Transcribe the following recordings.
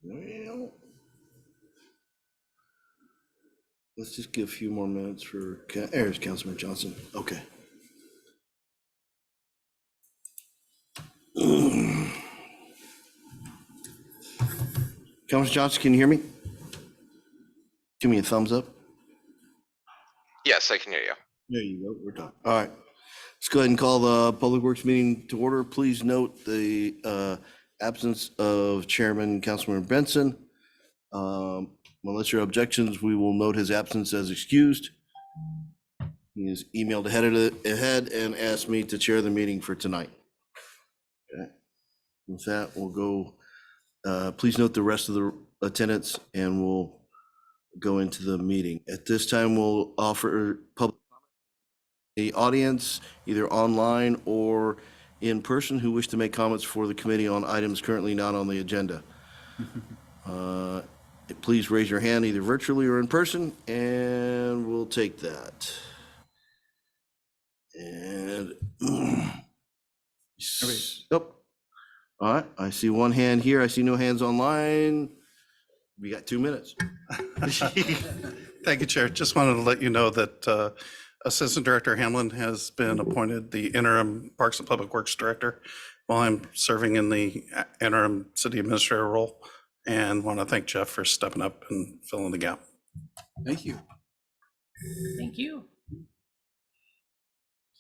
Well, let's just give a few more minutes for, there's Councilman Johnson. Okay. Councilman Johnson, can you hear me? Give me a thumbs up. Yes, I can hear you. There you go. We're done. All right. Let's go ahead and call the Public Works meeting to order. Please note the absence of Chairman Councilman Benson. Unless there are objections, we will note his absence as excused. He has emailed ahead and asked me to chair the meeting for tonight. Okay. With that, we'll go. Please note the rest of the attendance and we'll go into the meeting. At this time, we'll offer public the audience, either online or in person, who wish to make comments for the committee on items currently not on the agenda. Please raise your hand either virtually or in person, and we'll take that. And oh, all right, I see one hand here. I see no hands online. We got 2 minutes. Thank you, Chair. Just wanted to let you know that Assistant Director Hamlin has been appointed the interim Parks and Public Works Director while I'm serving in the interim city administrator role, and want to thank Jeff for stepping up and filling the gap. Thank you. Thank you.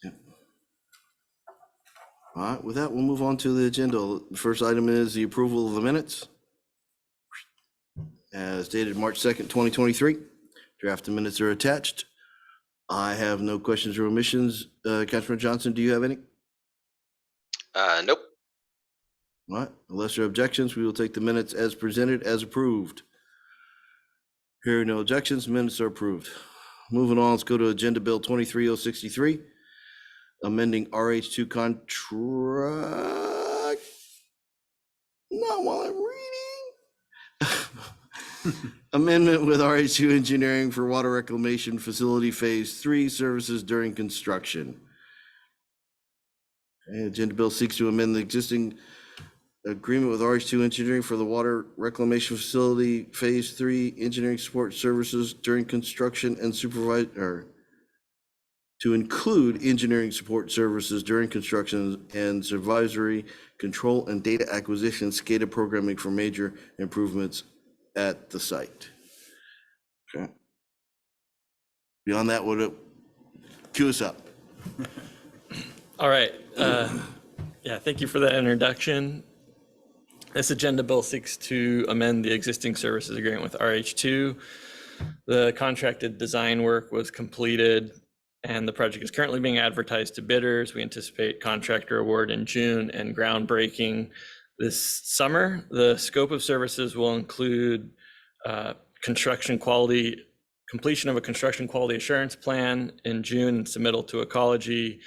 Yep. All right, with that, we'll move on to the agenda. The first item is the approval of the minutes as dated March 2nd, 2023. Draft minutes are attached. I have no questions or omissions. Councilman Johnson, do you have any? Nope. All right, unless there are objections, we will take the minutes as presented as approved. Hearing no objections, minutes are approved. Moving on, let's go to Agenda Bill 23063, amending RH2 contract. Not while I'm reading. Amendment with RH2 Engineering for Water Reclamation Facility Phase 3 services during construction. Okay, Agenda Bill seeks to amend the existing agreement with RH2 Engineering for the Water Reclamation Facility Phase 3 engineering support services during construction and supervise, or to include engineering support services during construction and supervisory control and data acquisition SCADA programming for major improvements at the site. Okay. Beyond that, would it cue us up? All right. Yeah, thank you for that introduction. This agenda bill seeks to amend the existing services agreement with RH2. The contracted design work was completed and the project is currently being advertised to bidders. We anticipate contractor award in June and groundbreaking this summer. The scope of services will include completion of a construction quality assurance plan in June, and submittal to ecology,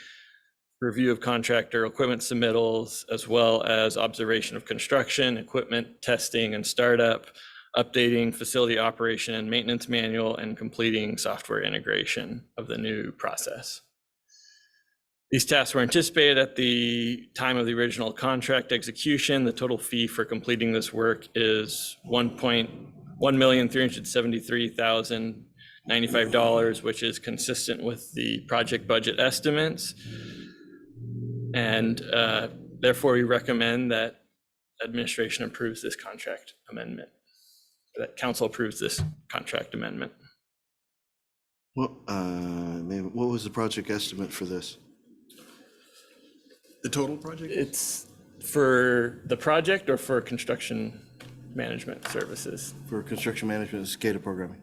review of contractor equipment submittals, as well as observation of construction, equipment testing and startup, updating facility operation and maintenance manual, and completing software integration of the new process. These tasks were anticipated at the time of the original contract execution. The total fee for completing this work is $1,373,095, which is consistent with the project budget estimates. And therefore, we recommend that administration approves this contract amendment, that council approves this contract amendment. Well, what was the project estimate for this? The total project? It's for the project or for construction management services? For construction management and SCADA programming.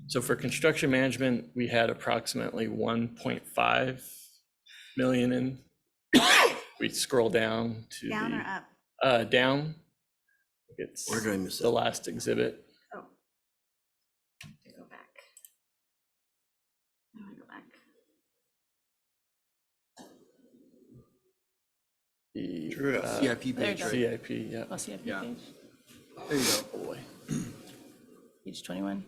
So for construction management, we had approximately 1.5 million in. We scroll down to Down or up? Down. It's Where did I miss the it? last exhibit. Oh. To go back. I want to go back. The CIP There you page, go. right? CIP, yeah. Oh, CIP Yeah. page. There you go. Oh boy. Page 21.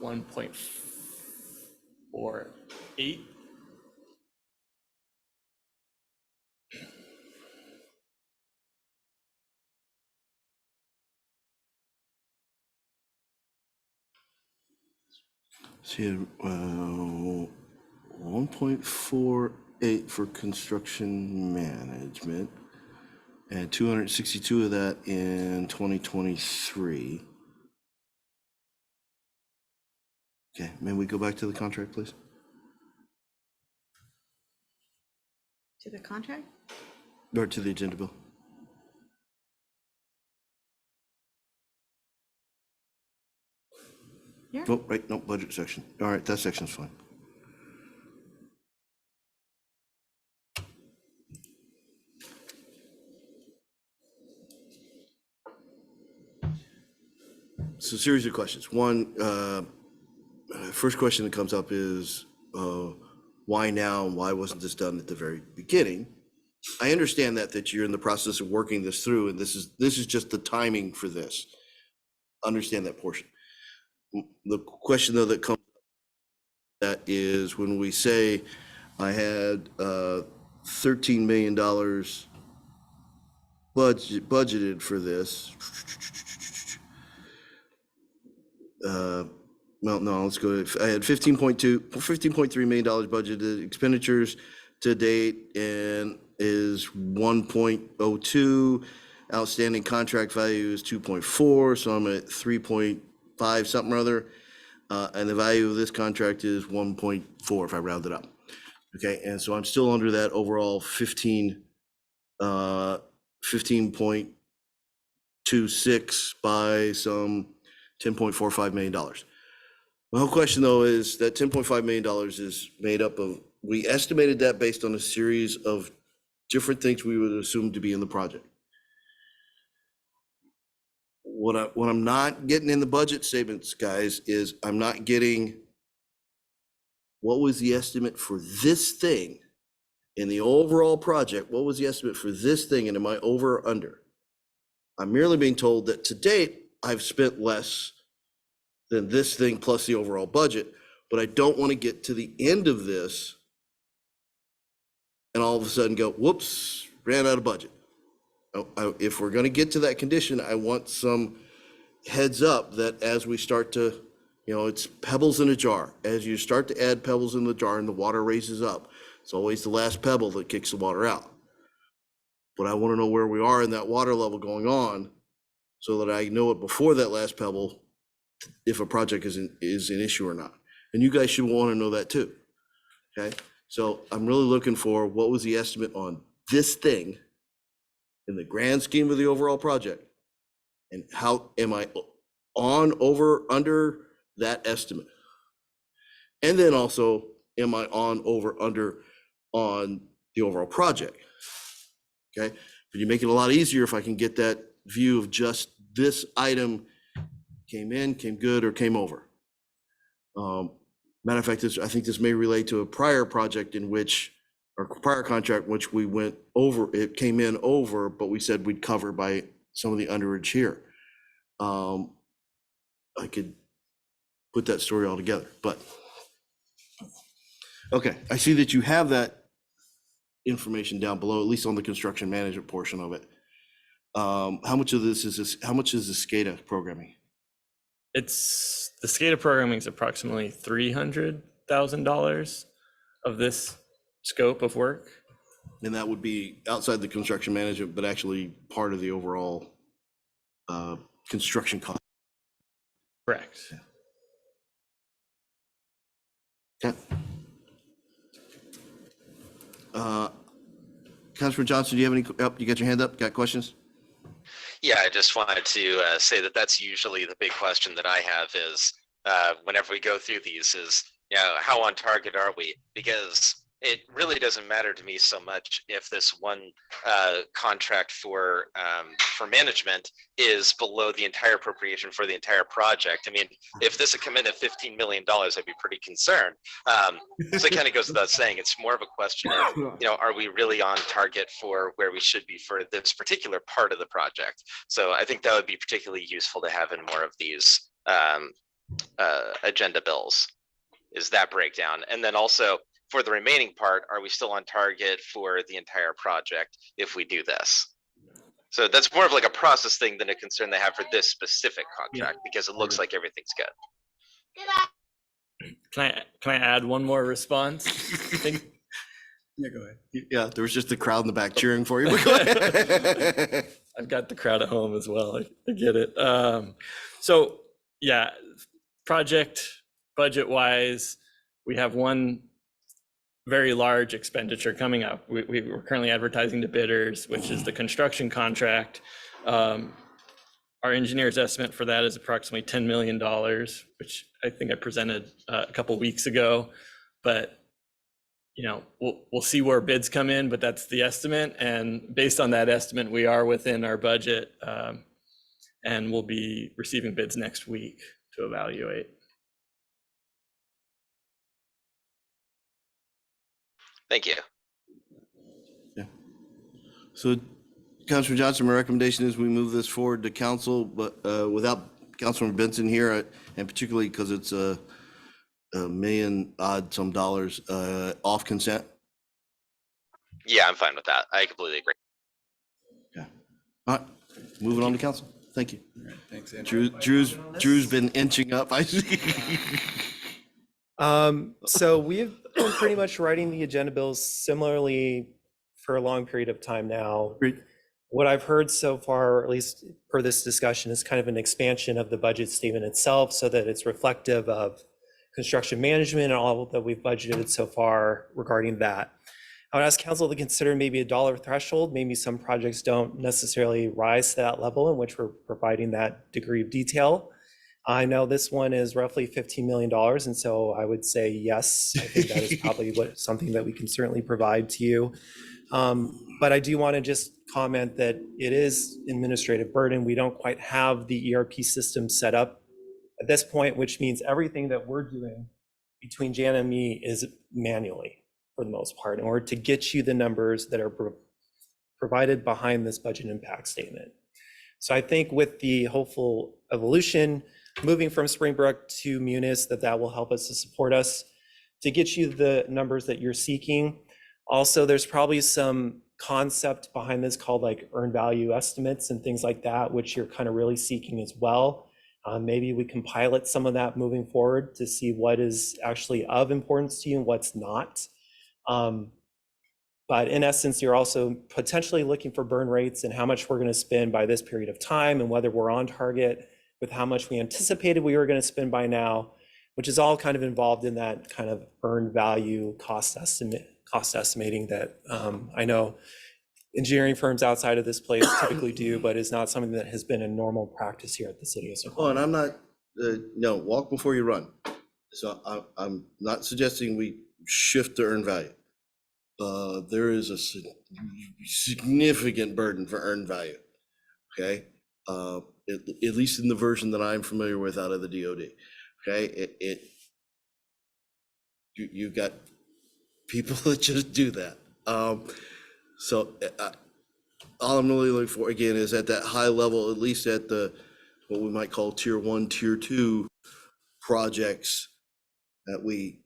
1.48. See, 1.48 for construction management and 262 of that in 2023. Okay, may we go back to the contract, please? To the contract? Or to the agenda bill? Yeah. Oh, right, no, budget section. All right, that section's fine. So series of questions. One, first question that comes up is, why now? And why wasn't this done at the very beginning? I understand that you're in the process of working this through, and this is just the timing for this. Understand that portion. The question though that comes that is when we say I had $13 million budgeted for this. Well, no, let's go. I had $15.3 million budgeted expenditures to date and is 1.02. Outstanding contract value is 2.4, so I'm at 3.5 something or other. And the value of this contract is 1.4 if I round it up. Okay, and so I'm still under that overall 15.26 by some $10.45 million. My whole question though is that $10.5 million is made up of, we estimated that based on a series of different things we would assume to be in the project. What I'm not getting in the budget statements, guys, is I'm not getting what was the estimate for this thing in the overall project. What was the estimate for this thing, and am I over or under? I'm merely being told that to date, I've spent less than this thing plus the overall budget, but I don't want to get to the end of this and all of a sudden go, whoops, ran out of budget. If we're going to get to that condition, I want some heads up that as we start to, it's pebbles in a jar. As you start to add pebbles in the jar and the water raises up, it's always the last pebble that kicks the water out. But I want to know where we are in that water level going on so that I know it before that last pebble, if a project is an issue or not. And you guys should want to know that too. Okay. So I'm really looking for what was the estimate on this thing in the grand scheme of the overall project, and how am I on, over, under that estimate? And then also, am I on, over, under on the overall project? Okay, but you make it a lot easier if I can get that view of just this item came in, came good, or came over. Matter of fact, I think this may relate to a prior project in which, or prior contract, in which we went over, it came in over, but we said we'd cover by some of the underage here. I could put that story all together, but okay, I see that you have that information down below, at least on the construction management portion of it. How much of this is how much is the SCADA programming? The SCADA programming is approximately $300,000 of this scope of work. And that would be outside the construction management, but actually part of the overall construction cost. Correct. Okay. Councilor Johnson, do you have any, you got your hand up, got questions? Yeah, I just wanted to say that that's usually the big question that I have is whenever we go through these is, how on target are we? Because it really doesn't matter to me so much if this one contract for management is below the entire appropriation for the entire project. I mean, if this had come in at $15 million, I'd be pretty concerned. So it kind of goes without saying. It's more of a question of, are we really on target for where we should be for this particular part of the project? So I think that would be particularly useful to have in more of these agenda bills, is that breakdown. And then also, for the remaining part, are we still on target for the entire project if we do this? So that's more of like a process thing than a concern they have for this specific contract, because it looks like everything's good. can I add one more response? I think Yeah, go ahead. Yeah, there was just a crowd in the back cheering for you. but go ahead. I've got the crowd at home as well. I get it. So yeah, project budget wise, we have one very large expenditure coming up. We're currently advertising to bidders, which is the construction contract. Our engineer's estimate for that is approximately $10 million, which I think I presented a couple weeks ago. But you know, we'll see where bids come in, but that's the estimate. And based on that estimate, we are within our budget, and we'll be receiving bids next week to evaluate. Thank you. So, Councilman Johnson, my recommendation is we move this forward to council, but without Councilman Benson here, and particularly because it's a million odd some dollars off consent. Yeah, I'm fine with that. I completely agree. All right, moving on to council. Thank you. All right, thanks, Andrew. Drew's been inching up. I see. So we've been pretty much writing the agenda bills similarly for a long period of time now. Great. What I've heard so far, or at least per this discussion, is kind of an expansion of the budget statement itself so that it's reflective of construction management and all that we've budgeted so far regarding that. I would ask council to consider maybe a dollar threshold. Maybe some projects don't necessarily rise to that level in which we're providing that degree of detail. I know this one is roughly $15 million, and so I would say yes. I think that is probably something that we can certainly provide to you. But I do want to just comment that it is administrative burden. We don't quite have the ERP system set up at this point, which means everything that we're doing between Jan and me is manually for the most part, in order to get you the numbers that are provided behind this budget impact statement. So I think with the hopeful evolution, moving from Springbrook to Munis, that will help us to support us to get you the numbers that you're seeking. Also, there's probably some concept behind this called like earned value estimates and things like that, which you're kind of really seeking as well. Maybe we can pilot some of that moving forward to see what is actually of importance to you and what's not. But in essence, you're also potentially looking for burn rates and how much we're going to spend by this period of time and whether we're on target with how much we anticipated we were going to spend by now, which is all kind of involved in that kind of earned value cost estimating that I know engineering firms outside of this place typically do, but is not something that has been a normal practice here at the city of Snoqualmie. Oh, and I'm not, no, walk before you run. So I'm not suggesting we shift to earned value. There is a significant burden for earned value, okay? At least in the version that I'm familiar with out of the DOD, okay? You've got people that just do that. So all I'm really looking for, again, is at that high level, at least at the, what we might call tier 1, tier 2 projects that we,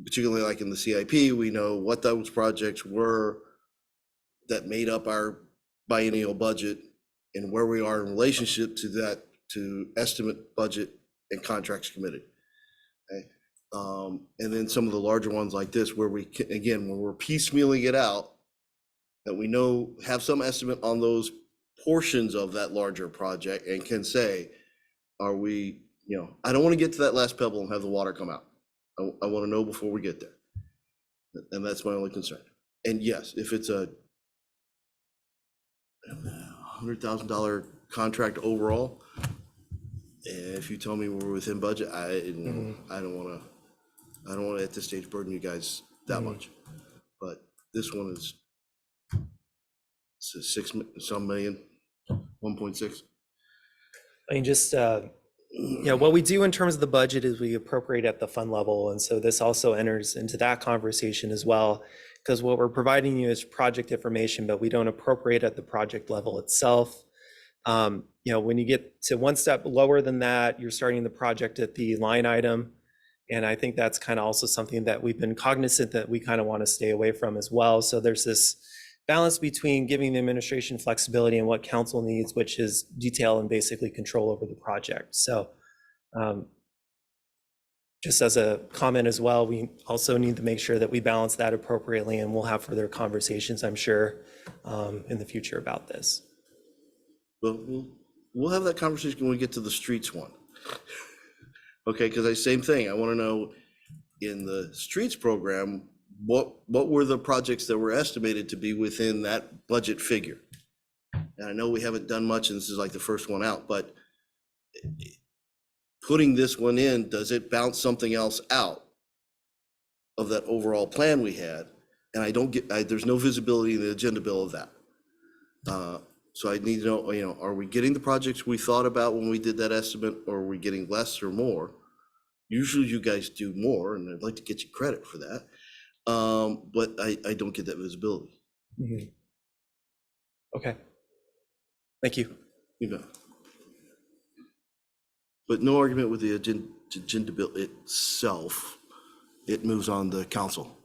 particularly like in the CIP, we know what those projects were that made up our biennial budget and where we are in relationship to that, to estimate, budget, and contracts committed. Okay. And then some of the larger ones like this, where we can, again, when we're piecemealing it out, that we know, have some estimate on those portions of that larger project and can say, are we, you know, I don't want to get to that last pebble and have the water come out. I want to know before we get there. And that's my only concern. And yes, if it's a $100,000 contract overall, if you tell me we're within budget, I don't want to at this stage burden you guys that much. But this one is some million, 1.6. I mean, just, you know, what we do in terms of the budget is we appropriate at the fund level. And so this also enters into that conversation as well, because what we're providing you is project information, but we don't appropriate at the project level itself. You know, when you get to one step lower than that, you're starting the project at the line item. And I think that's kind of also something that we've been cognizant that we kind of want to stay away from as well. So there's this balance between giving the administration flexibility and what council needs, which is detail and basically control over the project. So just as a comment as well, we also need to make sure that we balance that appropriately, and we'll have further conversations, I'm sure, in the future about this. But we'll have that conversation when we get to the streets one. Okay, because same thing, I want to know in the streets program, what were the projects that were estimated to be within that budget figure? And I know we haven't done much, and this is like the first one out, but putting this one in, does it bounce something else out of that overall plan we had? And I don't get, there's no visibility in the agenda bill of that. So I need to know, are we getting the projects we thought about when we did that estimate, or are we getting less or more? Usually you guys do more, and I'd like to get you credit for that. But I don't get that visibility. Mhm. Okay. Thank you. You know. But no argument with the agenda bill itself. It moves on to council.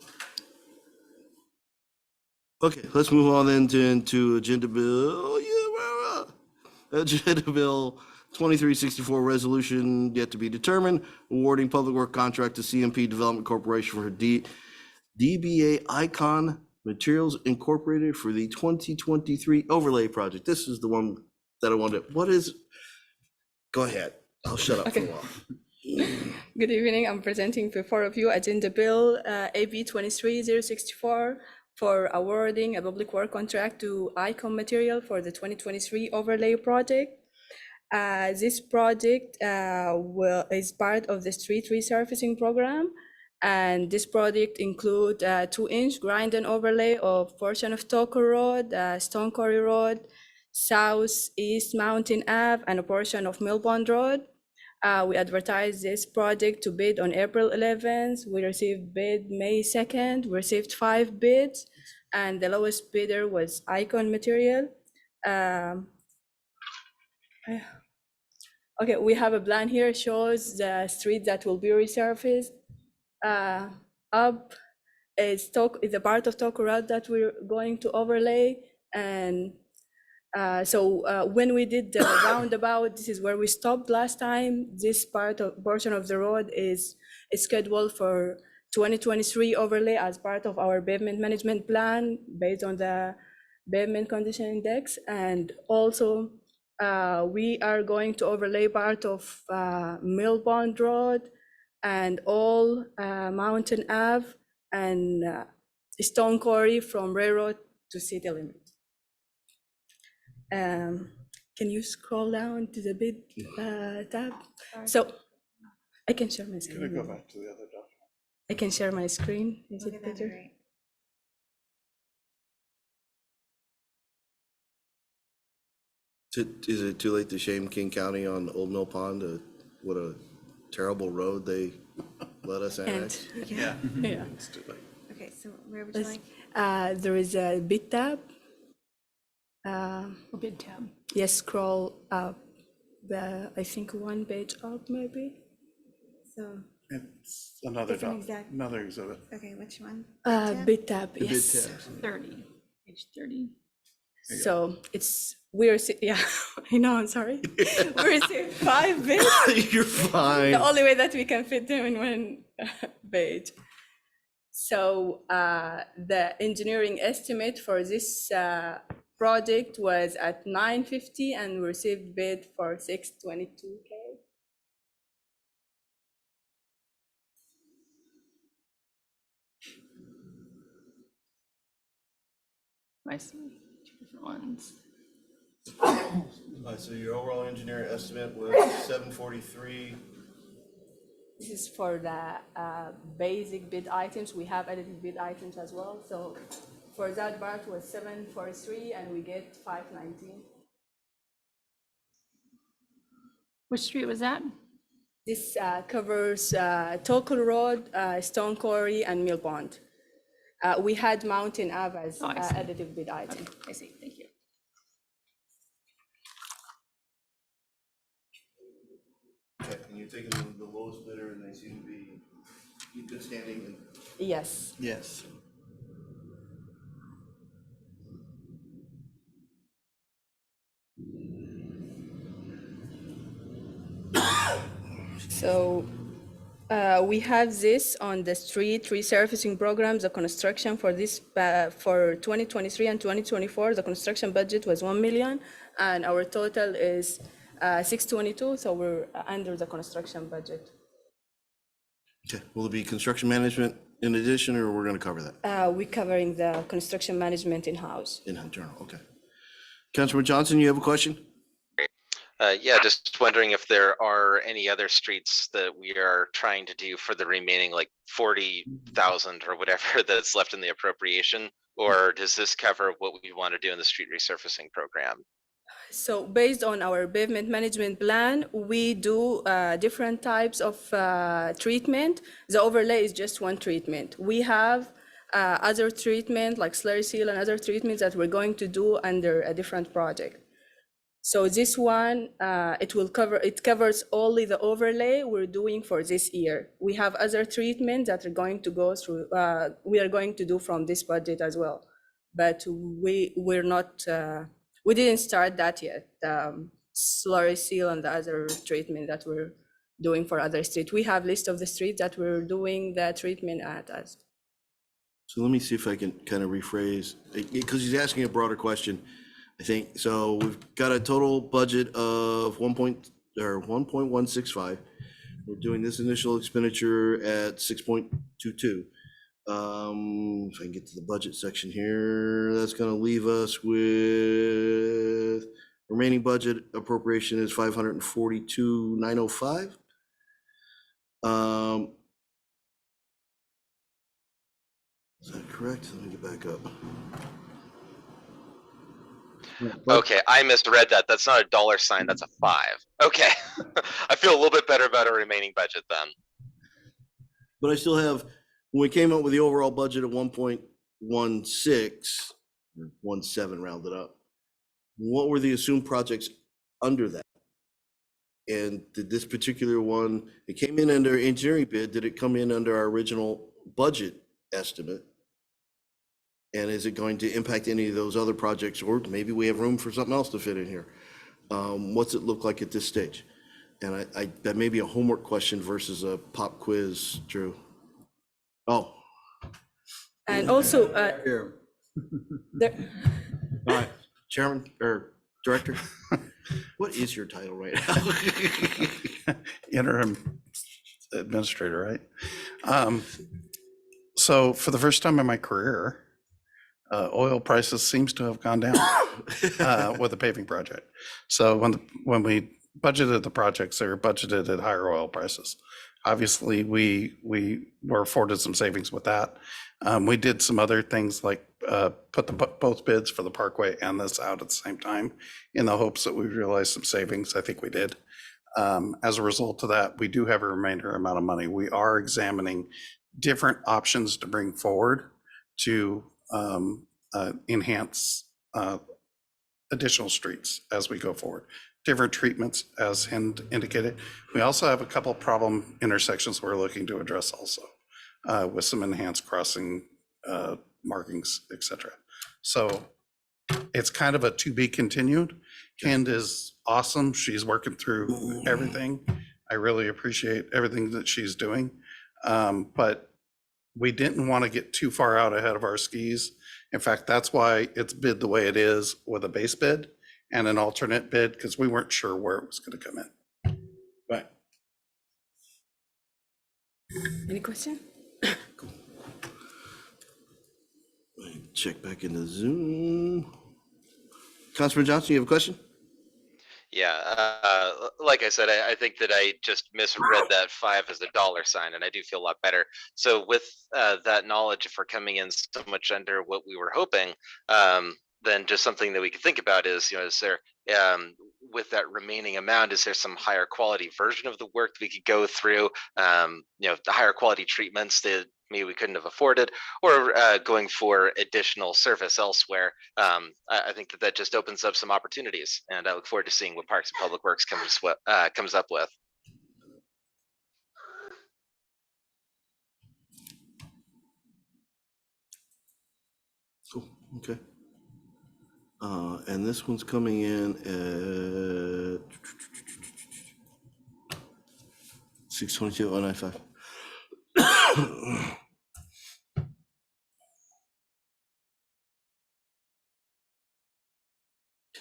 Okay, let's move on then into agenda bill. Agenda bill 2364, resolution yet to be determined, awarding public work contract to CMP Development Corporation for DBA Icon Materials Incorporated for the 2023 overlay project. This is the one that I wanted. Go ahead. I'll shut up for a while. Good evening. I'm presenting before of you Agenda Bill AB 23064 for awarding a public work contract to Icon Material for the 2023 overlay project. This project is part of the street resurfacing program, and this project includes 2-inch grind and overlay of portion of Toker Road, Stone Quarry Road, Southeast Mountain Ave, and a portion of Millbond Road. We advertised this project to bid on April 11th. We received bid May 2nd. We received 5 bids, and the lowest bidder was Icon Material. Okay, we have a plan here, shows the street that will be resurfaced. Up is a part of Toker Road that we're going to overlay, and when we did the roundabout, this is where we stopped last time. This portion of the road is scheduled for 2023 overlay as part of our pavement management plan based on the pavement condition index. And also we are going to overlay part of Millbond Road and all Mountain Ave and Stone Quarry from railroad to city limit. Can you scroll down to the bid tab? So I can share my screen. Can I go back to the other document? I can share my screen. Is it better? Is it too late to shame King County on Old Mill Pond? What a terrible road they let us annex. Yeah. Yeah. It's too late. Okay, so where would you like? There is a bid tab. Bid tab. Yes, scroll up. I think 1 page up, maybe. So, It's another It's an doc, exact- another exhibit. okay, which one? Bid tab. The bid Yes. tabs. 30, page 30. So yeah, I know. I'm sorry. We received 5 bids. You're fine. The only way that we can fit them in 1 page. So the engineering estimate for this project was at $950, and we received bid for $622K. I see 2 different ones. So your overall engineer estimate was 743. This is for the basic bid items. We have edited bid items as well. So for that part was 743, and we get 519. Which street was that? This covers Tokel Road, Stone Quarry, and Millbond. We had Mountain Ave as I see. additive bid item. I see, thank you. Okay, and you're taking the lowest bidder, and they seem to be in good standing. Yes. Yes. So We have this on the street resurfacing programs, the construction for this, for 2023 and 2024, the construction budget was 1 million, and our total is 622, so we're under the construction budget. Okay, will it be construction management in addition, or we're gonna cover that We're covering the construction management in-house. in internal? Okay. Councilman Johnson, you have a question? Yeah, just wondering if there are any other streets that we are trying to do for the remaining like 40,000 or whatever that's left in the appropriation, or does this cover what we want to do in the street resurfacing program? So based on our pavement management plan, we do different types of treatment. The overlay is just one treatment. We have other treatment like slurry seal and other treatments that we're going to do under a different project. So this one, it covers only the overlay we're doing for this year. We have other treatments that are going to go through, we are going to do from this budget as well. But we're not, we didn't start that yet. Slurry seal and the other treatment that we're doing for other streets. We have list of the streets that we're doing the treatment at as. So let me see if I can kind of rephrase, because he's asking a broader question, I think. So we've got a total budget of 1.165. We're doing this initial expenditure at 6.22. If I can get to the budget section here, that's gonna leave us with remaining budget appropriation is 542,905. Is that correct? Let me get back up. Okay, I misread that. That's not a dollar sign, that's a 5. Okay. I feel a little bit better about our remaining budget then. But I still have, when we came up with the overall budget of 1.16, 17 rounded up, what were the assumed projects under that? And did this particular one, it came in under engineering bid, did it come in under our original budget estimate? And is it going to impact any of those other projects, or maybe we have room for something else to fit in here? What's it look like at this stage? And that may be a homework question versus a pop quiz, Drew. Oh. And also, Here. there, All right, Chairman or Director, what is your title right now? Interim administrator, right? So for the first time in my career, oil prices seems to have gone down with the paving project. So when we budgeted the projects, they were budgeted at higher oil prices. Obviously, we were afforded some savings with that. We did some other things like put both bids for the Parkway and this out at the same time in the hopes that we realize some savings. I think we did. As a result of that, we do have a remainder amount of money. We are examining different options to bring forward to enhance additional streets as we go forward. Different treatments, as Hind indicated. We also have a couple problem intersections we're looking to address also with some enhanced crossing markings, etc. So it's kind of a to be continued. Hind is awesome. She's working through everything. I really appreciate everything that she's doing. But we didn't want to get too far out ahead of our skis. In fact, that's why it's bid the way it is with a base bid and an alternate bid, because we weren't sure where it was going to come in. Right. any question? Check back into Zoom. Councilman Johnson, you have a question? Yeah, like I said, I think that I just misread that 5 as a dollar sign, and I do feel a lot better. So with that knowledge, if we're coming in so much under what we were hoping, then just something that we could think about is, is there, with that remaining amount, is there some higher quality version of the work that we could go through, the higher quality treatments that maybe we couldn't have afforded, or going for additional service elsewhere? I think that just opens up some opportunities, and I look forward to seeing what Parks and Public Works comes up with. Cool, okay. And this one's coming in at 622,095.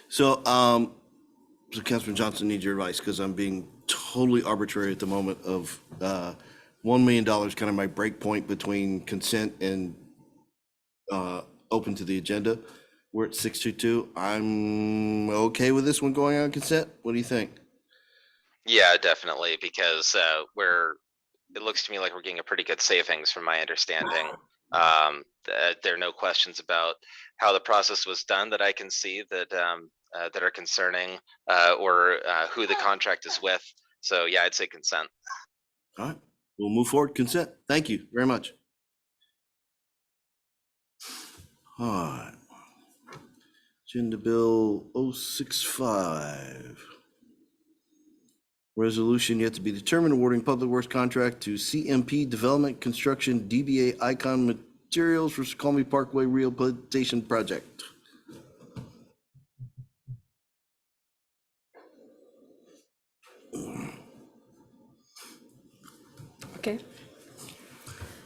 So, so Councilman Johnson needs your advice because I'm being totally arbitrary at the moment of $1 million, kind of my break point between consent and open to the agenda. We're at 622. I'm okay with this one going on consent. What do you think? Yeah, definitely, because it looks to me like we're getting a pretty good savings from my understanding. There are no questions about how the process was done that I can see that that are concerning or who the contract is with. So yeah, I'd say consent. All right, we'll move forward. Consent. Thank you very much. All right. Agenda Bill 065. Resolution yet to be determined awarding public works contract to CMP Development Construction DBA Icon Materials for Snoqualmie Parkway Rehabilitation Project. Okay.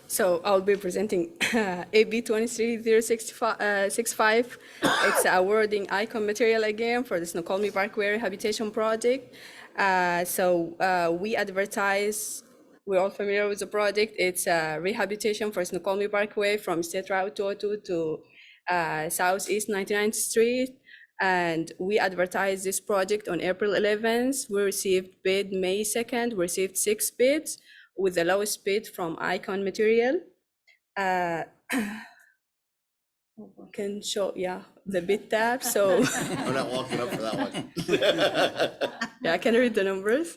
So I'll be presenting AB 23-065. It's awarding Icon material again for the Snoqualmie Parkway Rehabilitation Project. We advertise, we're all familiar with the project. It's a rehabilitation for Snoqualmie Parkway from State Route 202 to Southeast 99th Street. And we advertised this project on April 11th. We received bid May 2nd. We received 6 bids with the lowest bid from Icon Material. I can show, the bid tab. So I'm not walking up for that one. yeah, I can read the numbers.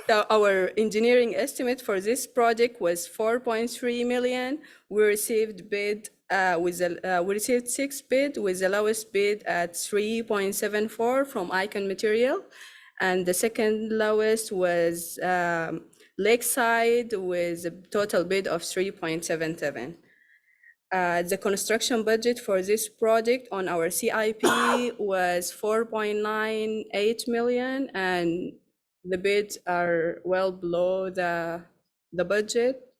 So our engineering estimate for this project was 4.3 million. We received bid we received 6 bid with the lowest bid at 3.74 from Icon Material. And the second lowest was Lakeside with a total bid of 3.77. The construction budget for this project on our CIP was 4.98 million, and the bids are well below the budget.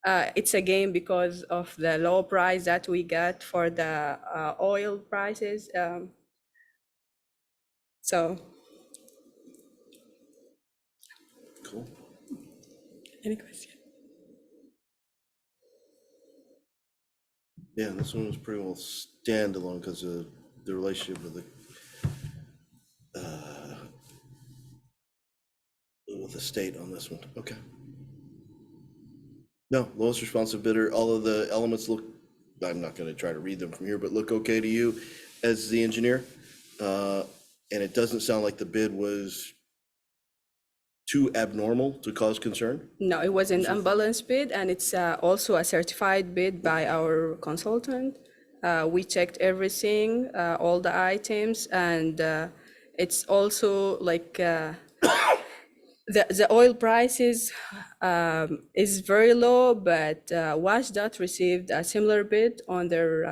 It's again because of the low price that we got for the oil prices. So. Cool. Any question? Yeah, this one was pretty well standalone because of the relationship with the state on this one. Okay. No, lowest responsive bidder, all of the elements look, I'm not gonna try to read them from here, but look okay to you as the engineer. And it doesn't sound like the bid was too abnormal to cause concern? No, it was an unbalanced bid, and it's also a certified bid by our consultant. We checked everything, all the items, and it's also like the oil prices is very low, but WashDOT received a similar bid on their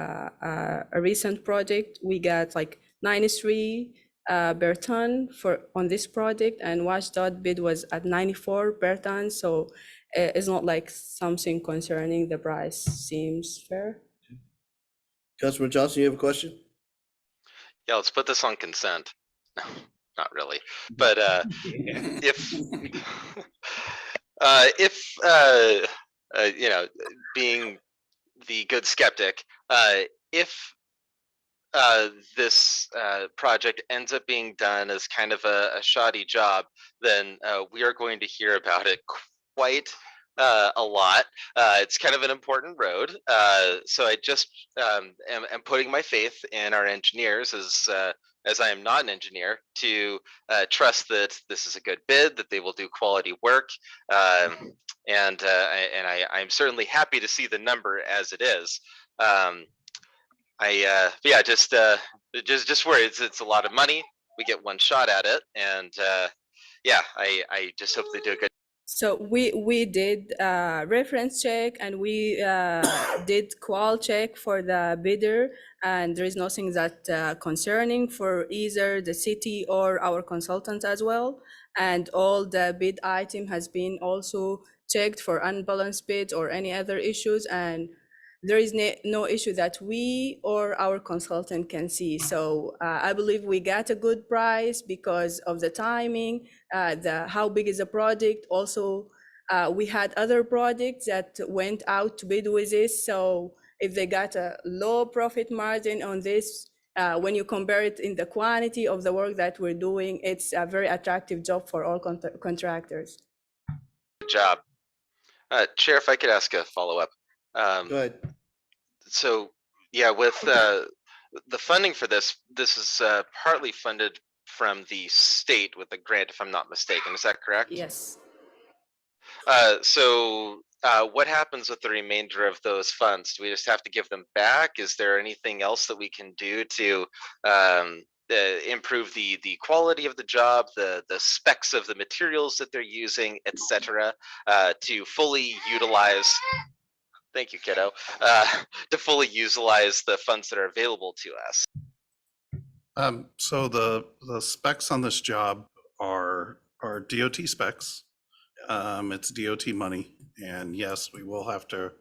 a recent project. We got like 93 per ton on this project, and WashDOT bid was at 94 per ton. So it's not like something concerning. The price seems fair. Councilman Johnson, you have a question? Yeah, let's put this on consent. No, not really, but if you know, being the good skeptic, if this project ends up being done as kind of a shoddy job, then we are going to hear about it quite a lot. It's kind of an important road. So I just am putting my faith in our engineers as I am not an engineer to trust that this is a good bid, that they will do quality work. And I'm certainly happy to see the number as it is. Yeah, just where it's a lot of money. We get one shot at it, and yeah, I just hope they do a good. So we did reference check, and we did qual check for the bidder, and there is nothing that concerning for either the city or our consultants as well. and all the bid item has been also checked for unbalanced bids or any other issues, and there is no issue that we or our consultant can see. So I believe we got a good price because of the timing, how big is the project. Also, we had other projects that went out to bid with this. So if they got a low profit margin on this, when you compare it in the quantity of the work that we're doing, it's a very attractive job for all contractors. Good job. Chair, if I could ask a follow-up. Go ahead. So, yeah, with the funding for this is partly funded from the state with a grant, if I'm not mistaken. Is that correct? Yes. So what happens with the remainder of those funds? Do we just have to give them back? Is there anything else that we can do to improve the quality of the job, the specs of the materials that they're using, etc., to fully utilize? Thank you, kiddo. To fully utilize the funds that are available to us. So the specs on this job are DOT specs. It's DOT money, and yes, we will have to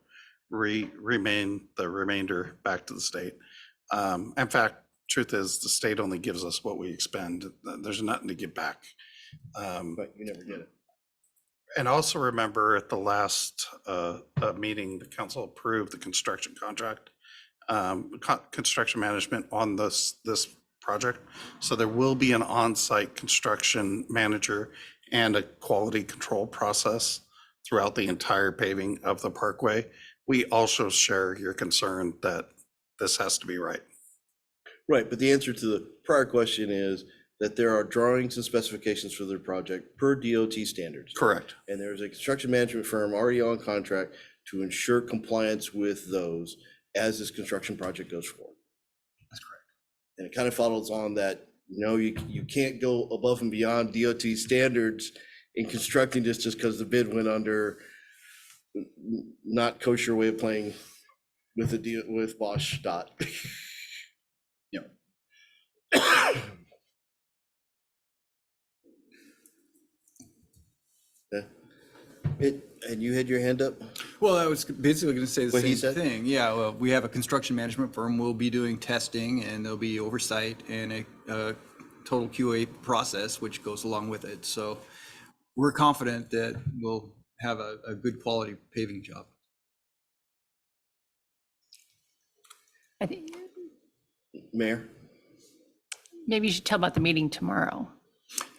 remain the remainder back to the state. In fact, truth is, the state only gives us what we expend. There's nothing to give back. But you never get it. And also remember at the last meeting, the council approved the construction contract, construction management on this project. So there will be an on-site construction manager and a quality control process throughout the entire paving of the parkway. We also share your concern that this has to be right. Right, but the answer to the prior question is that there are drawings and specifications for the project per DOT standards. Correct. And there's a construction management firm already on contract to ensure compliance with those as this construction project goes forward. That's correct. And it kind of follows on that, you can't go above and beyond DOT standards in constructing this just because the bid went under not kosher way of playing with Bosch dot. Yep. And you had your hand up? Well, I was basically going to say the What he same said? thing. Yeah, well, we have a construction management firm. We'll be doing testing, and there'll be oversight and a total QA process, which goes along with it. So we're confident that we'll have a good quality paving job. I think Mayor? maybe you should tell about the meeting tomorrow.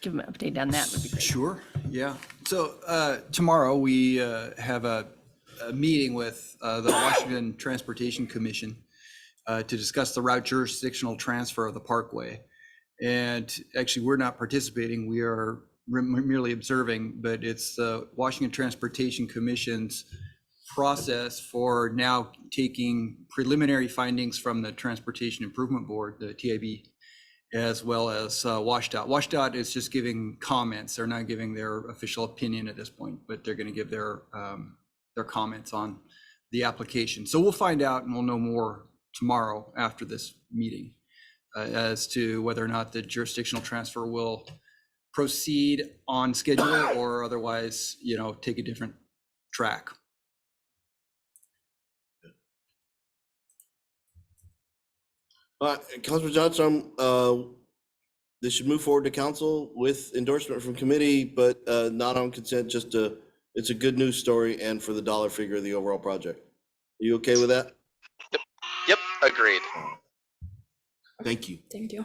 Give them an update on that would be great. Sure, yeah. So tomorrow we have a meeting with the Washington Transportation Commission to discuss the route jurisdictional transfer of the parkway. And actually, we're not participating. We are merely observing, but it's the Washington Transportation Commission's process for now taking preliminary findings from the Transportation Improvement Board, the TIB, as well as WashDOT. WashDOT is just giving comments. They're not giving their official opinion at this point, but they're going to give their comments on the application. So we'll find out and we'll know more tomorrow after this meeting as to whether or not the jurisdictional transfer will proceed on schedule or otherwise, take a different track. Councilman Johnson, this should move forward to council with endorsement from committee, but not on consent, it's a good news story and for the dollar figure of the overall project. Are you okay with that? Yep, agreed. Thank you. Thank you.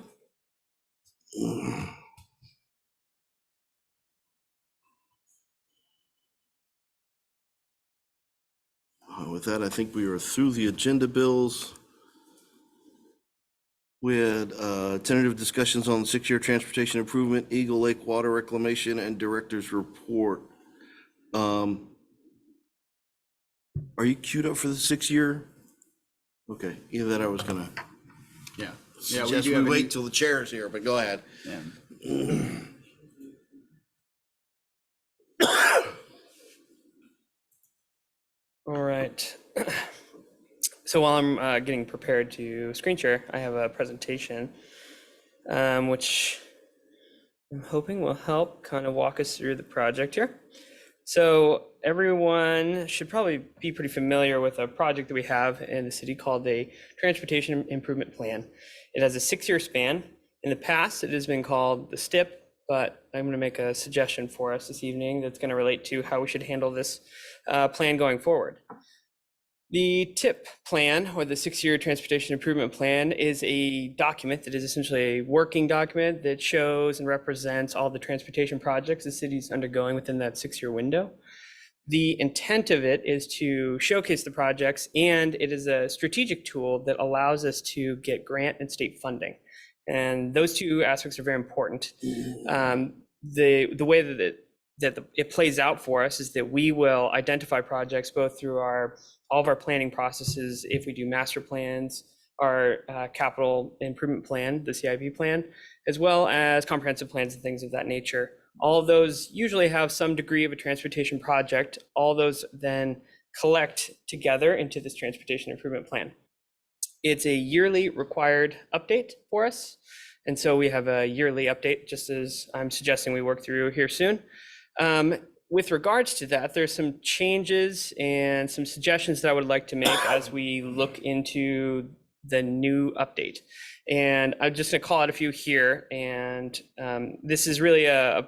With that, I think we are through the agenda bills. We had tentative discussions on 6-year transportation improvement, Eagle Lake water reclamation, and director's report. Are you queued up for the 6-year? Okay, either that I was gonna Yeah. suggest we wait till the chair is here, but go ahead. Yeah. All right. So while I'm getting prepared to screen share, I have a presentation, which I'm hoping will help kind of walk us through the project here. So everyone should probably be pretty familiar with a project that we have in the city called a Transportation Improvement Plan. It has a 6-year span. In the past, it has been called the STIP, but I'm going to make a suggestion for us this evening that's going to relate to how we should handle this plan going forward. The TIP plan, or the 6-year Transportation Improvement Plan, is a document that is essentially a working document that shows and represents all the transportation projects the city's undergoing within that 6-year window. The intent of it is to showcase the projects, and it is a strategic tool that allows us to get grant and state funding. And those two aspects are very important. The way that it plays out for us is that we will identify projects both through all of our planning processes, if we do master plans, our capital improvement plan, the CIP plan, as well as comprehensive plans and things of that nature. All of those usually have some degree of a transportation project. All those then collect together into this transportation improvement plan. It's a yearly required update for us. And so we have a yearly update, just as I'm suggesting we work through here soon. With regards to that, there's some changes and some suggestions that I would like to make as we look into the new update. And I'm just going to call out a few here. And this is really a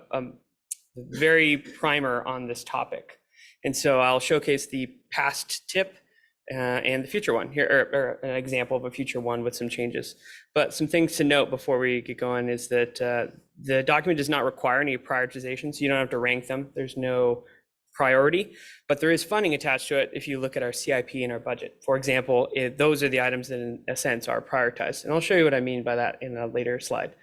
very primer on this topic. And so I'll showcase the past tip and the future one here, or an example of a future one with some changes. But some things to note before we get going is that the document does not require any prioritization, so you don't have to rank them. There's no priority, but there is funding attached to it if you look at our CIP and our budget. For example, those are the items that in a sense are prioritized. And I'll show you what I mean by that in a later slide.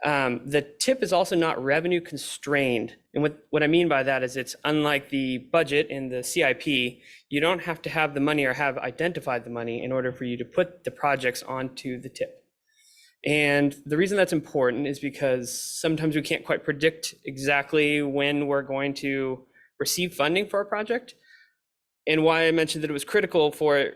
The TIP is also not revenue constrained. And what I mean by that is it's unlike the budget in the CIP, you don't have to have the money or have identified the money in order for you to put the projects onto the TIP. And the reason that's important is because sometimes we can't quite predict exactly when we're going to receive funding for a project. And why I mentioned that it was critical for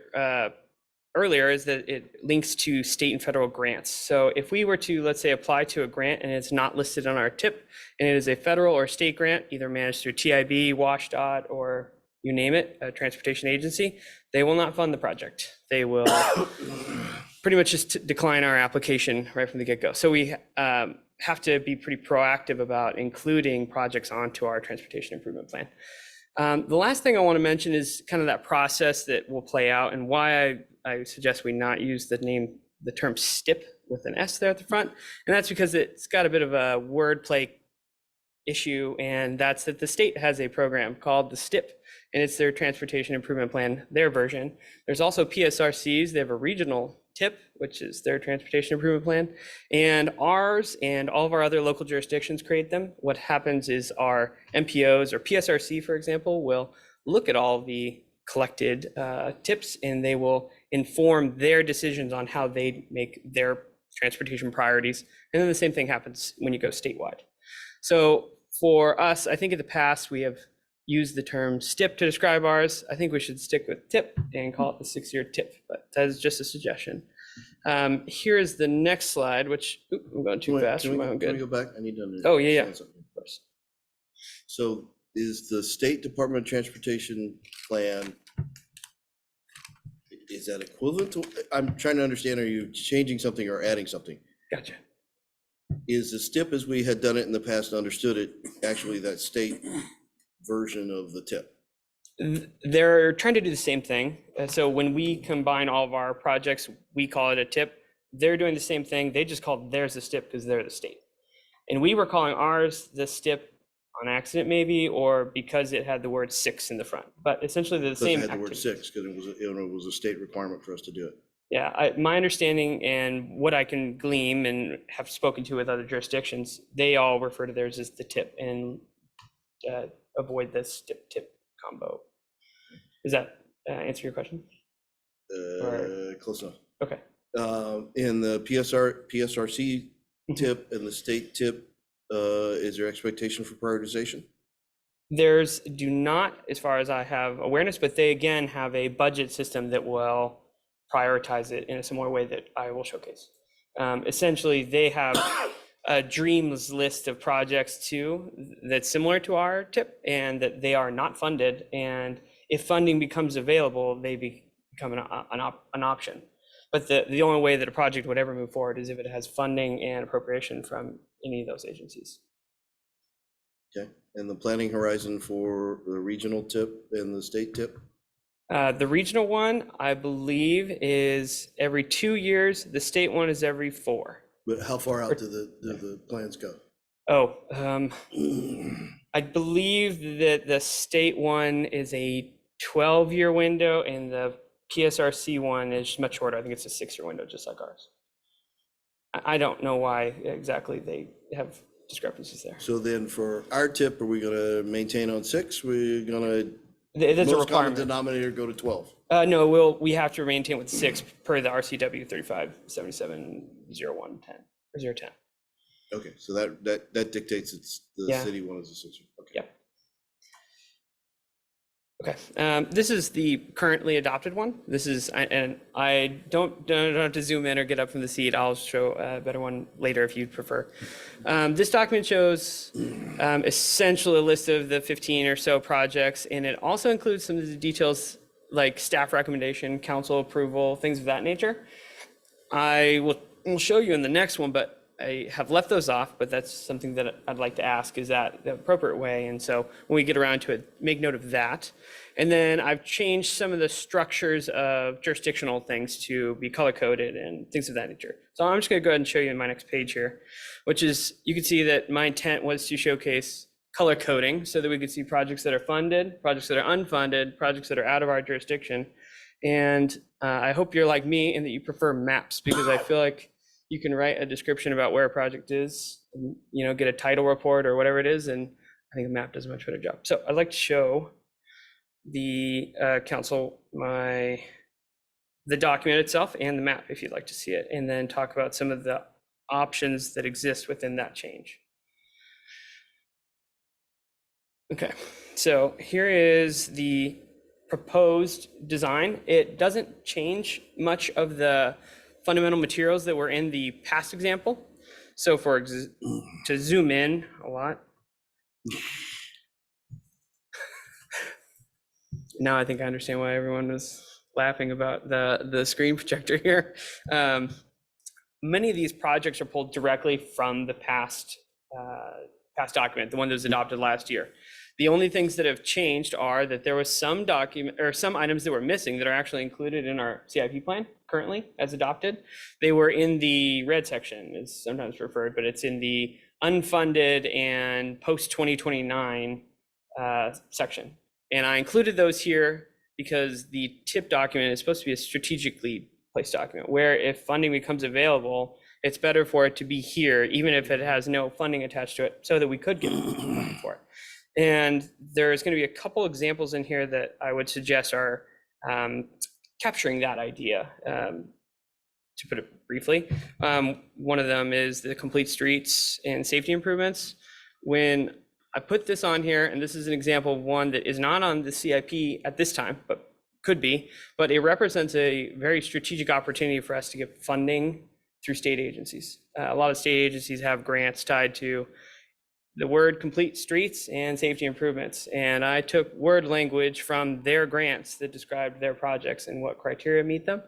earlier is that it links to state and federal grants. So if we were to, let's say, apply to a grant and it's not listed on our TIP, and it is a federal or state grant, either managed through TIB, WashDOT, or you name it, a transportation agency, they will not fund the project. They will pretty much just decline our application right from the get-go. So we have to be pretty proactive about including projects onto our transportation improvement plan. The last thing I want to mention is kind of that process that will play out, and why I suggest we not use the term STIP with an S there at the front. And that's because it's got a bit of a wordplay issue, and that's that the state has a program called the STIP, and it's their transportation improvement plan, their version. There's also PSRCs. They have a regional TIP, which is their transportation improvement plan, and ours and all of our other local jurisdictions create them. What happens is our MPOs or PSRC, for example, will look at all the collected TIPs, and they will inform their decisions on how they make their transportation priorities. And then the same thing happens when you go statewide. So for us, I think in the past we have used the term STIP to describe ours. I think we should stick with TIP and call it the 6-year TIP, but that is just a suggestion. Here is the next slide, which I'm going too fast for my own Can we good. go back? I need to understand. Oh, yeah. something. So is the State Department of Transportation plan, is that equivalent to, I'm trying to understand, are you changing something or adding something? Gotcha. Is the STIP as we had done it in the past and understood it, actually that state version of the TIP? They're trying to do the same thing. So when we combine all of our projects, we call it a TIP. They're doing the same thing. They just call theirs a STIP because they're the state. And we were calling ours the STIP on accident maybe, or because it had the word 6 in the front. But essentially they're the same. It had the word 6 because it was a state requirement for us to do it. Yeah, my understanding and what I can glean and have spoken to with other jurisdictions, they all refer to theirs as the TIP and avoid this TIP combo. Does that answer your question? Close enough. Okay. In the PSRC TIP and the state TIP, is there expectation for prioritization? There's do not, as far as I have awareness, but they again have a budget system that will prioritize it in a similar way that I will showcase. Essentially, they have a dreams list of projects too that's similar to our tip, and that they are not funded. And if funding becomes available, they become an option. But the only way that a project would ever move forward is if it has funding and appropriation from any of those agencies. Okay, and the planning horizon for the regional tip and the state tip? The regional one, I believe, is every 2 years. The state one is every 4. But how far out do the plans go? I believe that the state one is a 12-year window, and the PSRC one is much shorter. I think it's a 6-year window, just like ours. I don't know why exactly they have discrepancies there. So then for our tip, are we gonna maintain on 6? We're gonna, That's a most common requirement. denominator go to 12? No, we have to maintain with 6 per the RCW 35770110 or 010. Okay, so that dictates it's the Yeah. city one is a 6. Okay. Yep. Okay, this is the currently adopted one. This is, and I don't have to zoom in or get up from the seat. I'll show a better one later if you'd prefer. This document shows essentially a list of the 15 or so projects, and it also includes some of the details like staff recommendation, council approval, things of that nature. I will show you in the next one, but I have left those off, but that's something that I'd like to ask, is that the appropriate way? And so when we get around to it, make note of that. And then I've changed some of the structures of jurisdictional things to be color coded and things of that nature. So I'm just gonna go ahead and show you in my next page here, which is, you can see that my intent was to showcase color coding so that we could see projects that are funded, projects that are unfunded, projects that are out of our jurisdiction. And I hope you're like me and that you prefer maps, because I feel like you can write a description about where a project is, and, you know, get a title report or whatever it is, and I think a map does a much better job. So I'd like to show the council the document itself and the map if you'd like to see it, and then talk about some of the options that exist within that change. Okay, so here is the proposed design. It doesn't change much of the fundamental materials that were in the past example. So to zoom in a lot. Now I think I understand why everyone was laughing about the screen projector here. Many of these projects are pulled directly from the past document, the one that was adopted last year. The only things that have changed are that there was some items that were missing that are actually included in our CIP plan currently as adopted. They were in the red section, is sometimes referred, but it's in the unfunded and post 2029 section. And I included those here because the TIP document is supposed to be a strategically placed document, where if funding becomes available, it's better for it to be here, even if it has no funding attached to it, so that we could get funding for it. And there's going to be a couple examples in here that I would suggest are capturing that idea, to put it briefly. One of them is the complete streets and safety improvements. When I put this on here, and this is an example of one that is not on the CIP at this time, but could be, but it represents a very strategic opportunity for us to get funding through state agencies. A lot of state agencies have grants tied to the word complete streets and safety improvements. And I took word language from their grants that described their projects and what criteria meet them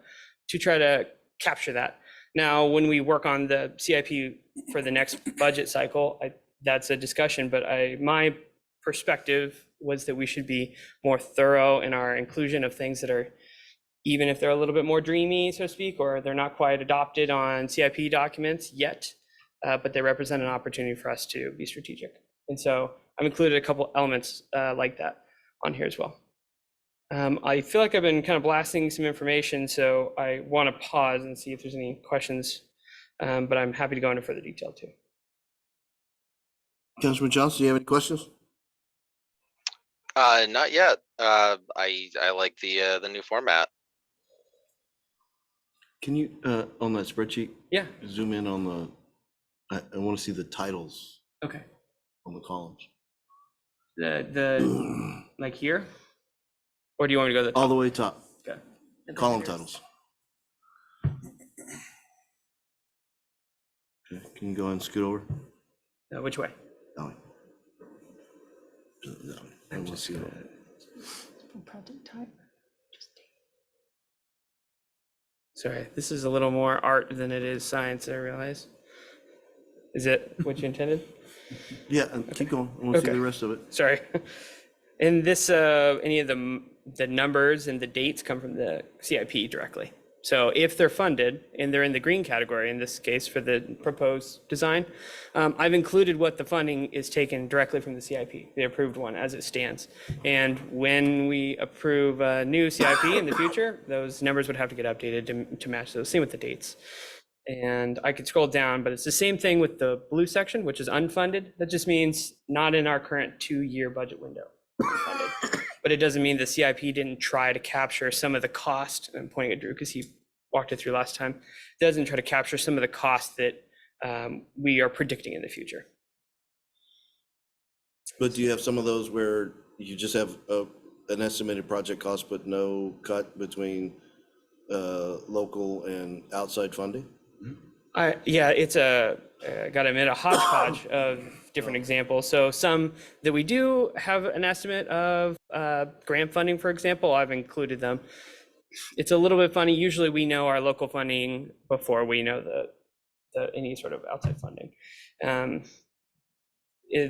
to try to capture that. Now, when we work on the CIP for the next budget cycle, that's a discussion, but my perspective was that we should be more thorough in our inclusion of things that are, even if they're a little bit more dreamy, so to speak, or they're not quite adopted on CIP documents yet, but they represent an opportunity for us to be strategic. And so I've included a couple elements like that on here as well. I feel like I've been kind of blasting some information, so I want to pause and see if there's any questions, but I'm happy to go into further detail too. Councilman Johnson, do you have any questions? Not yet. I like the new format. Can you, on that spreadsheet, Yeah, zoom in on the, I want to see the titles okay. on the columns. The like here? Or do you want me to go to the All top? the way top, Okay. column titles. Okay, Can you go ahead and scoot over? Which way? That way. That way. I want to see it. Project type. Sorry, this is a little more art than it is science, I realize. Is it what you intended? Yeah, and keep going. I want to see Okay. the rest of it. Sorry. And this, any of the numbers and the dates come from the CIP directly. So if they're funded and they're in the green category, in this case for the proposed design, I've included what the funding is taken directly from the CIP, the approved one as it stands. And when we approve a new CIP in the future, those numbers would have to get updated to match those. Same with the dates. And I could scroll down, but it's the same thing with the blue section, which is unfunded. That just means not in our current 2-year budget window. Unfunded. But it doesn't mean the CIP didn't try to capture some of the cost. I'm pointing at Drew because he walked it through last time. It doesn't try to capture some of the cost that we are predicting in the future. But do you have some of those where you just have an estimated project cost, but no cut between local and outside funding? Yeah, it's gotta admit, a hodgepodge of different examples. So some that we do have an estimate of grant funding, for example, I've included them. It's a little bit funny. Usually we know our local funding before we know the any sort of outside funding. And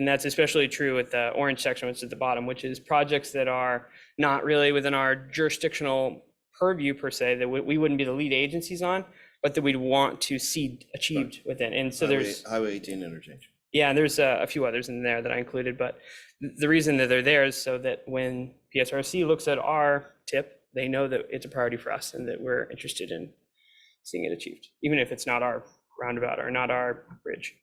that's especially true with the orange section, which is at the bottom, which is projects that are not really within our jurisdictional purview per se, that we wouldn't be the lead agencies on, but that we'd want to see achieved within. And so there's Highway 18 interchange. yeah, and there's a few others in there that I included, but the reason that they're there is so that when PSRC looks at our tip, they know that it's a priority for us and that we're interested in seeing it achieved, even if it's not our roundabout or not our bridge.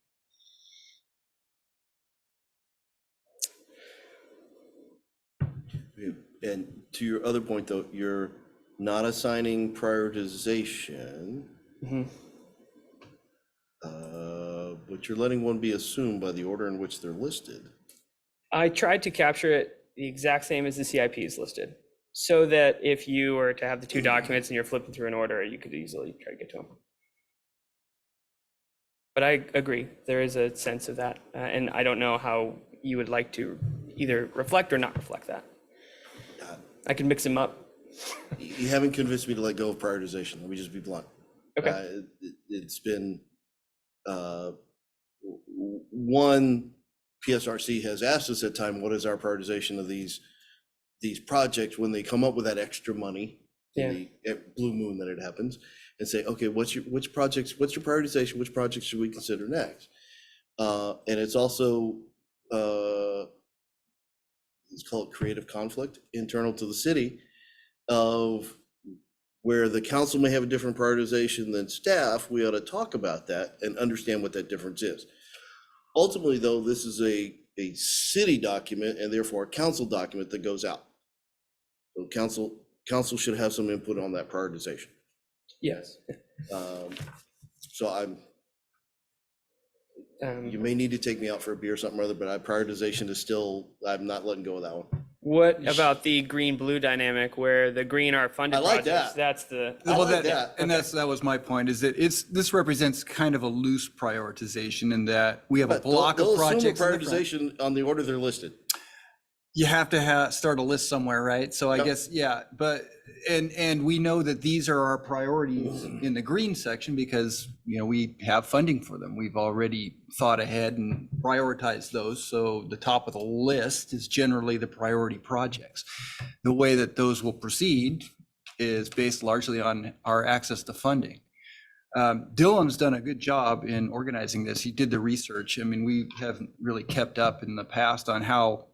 And to your other point, though, you're not assigning prioritization, but you're letting one be assumed by the order in which they're listed. I tried to capture it the exact same as the CIP is listed, so that if you were to have the two documents and you're flipping through an order, you could easily try to get to them. But I agree, there is a sense of that, and I don't know how you would like to either reflect or not reflect that. I can mix them up. You haven't convinced me to let go of prioritization. Let me just be blunt. Okay. It's been, one, PSRC has asked us at time, what is our prioritization of these projects when they come up with that extra money? Yeah. The blue moon that it happens, and say, okay, what's your prioritization? Which projects should we consider next? And it's also, let's call it creative conflict internal to the city of where the council may have a different prioritization than staff. We ought to talk about that and understand what that difference is. Ultimately, though, this is a city document and therefore a council document that goes out. So council should have some input on that prioritization. Yes. So you may need to take me out for a beer or something or other, but prioritization is still, I'm not letting go of that one. What about the green-blue dynamic where the green are funded I like projects? that. That's the, I like That was my point, is that this represents kind of a loose prioritization in that we have a block of They'll assume a projects. in the front. prioritization on the order they're listed. You have to start a list somewhere, right? So I Yep. guess, yeah, but, and we know that these are our priorities in the green section because, we have funding for them. We've already thought ahead and prioritized those. So the top of the list is generally the priority projects. The way that those will proceed is based largely on our access to funding. Dylan's done a good job in organizing this. He did the research. I mean, we haven't really kept up in the past on how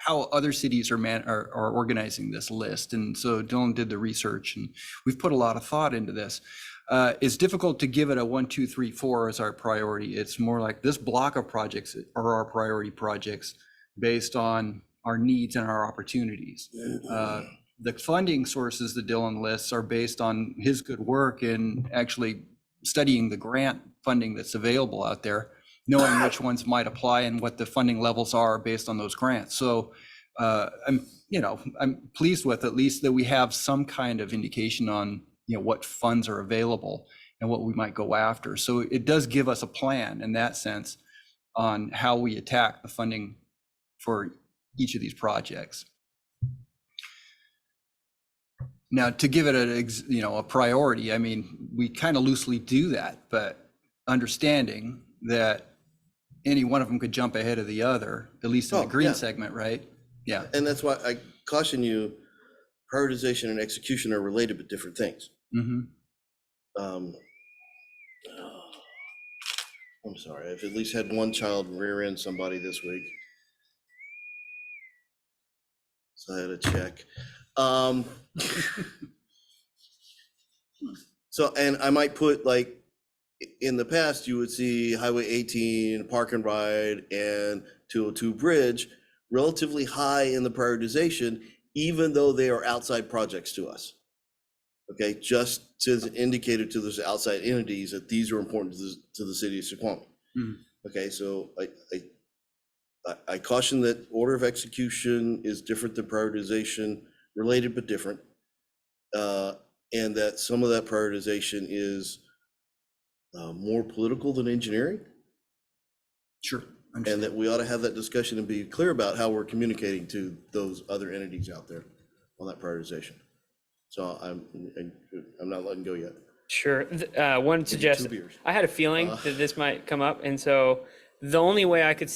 other cities are organizing this list. And so Dylan did the research and we've put a lot of thought into this. It's difficult to give it a 1, 2, 3, 4 as our priority. It's more like this block of projects are our priority projects based on our needs and our opportunities. The funding sources that Dylan lists are based on his good work in actually studying the grant funding that's available out there, knowing which ones might apply and what the funding levels are based on those grants. So I'm pleased with at least that we have some kind of indication on what funds are available and what we might go after. So it does give us a plan in that sense on how we attack the funding for each of these projects. Now, to give it a priority, I mean, we kind of loosely do that, but understanding that any one of them could jump ahead of the other, at least in the Oh, green yeah. segment, right? Yeah. And that's why I caution you, prioritization and execution are related but different things. Mm-hmm. I'm sorry, I've at least had one child rear end somebody this week. So I had to check. So, and I might put like, in the past, you would see Highway 18, Park and Ride, and 202 Bridge relatively high in the prioritization, even though they are outside projects to us. Okay, just as an indicator to those outside entities that these are important to the city of Snoqualmie. Mhm. Okay, so I caution that order of execution is different than prioritization, related but different. And that some of that prioritization is more political than engineering, Sure. and that we ought to have that discussion and be clear about how we're communicating to those other entities out there on that prioritization. So I'm not letting go yet. Sure. One Maybe suggestion. 2 beers. I had a feeling that this might come up, and so the only way I could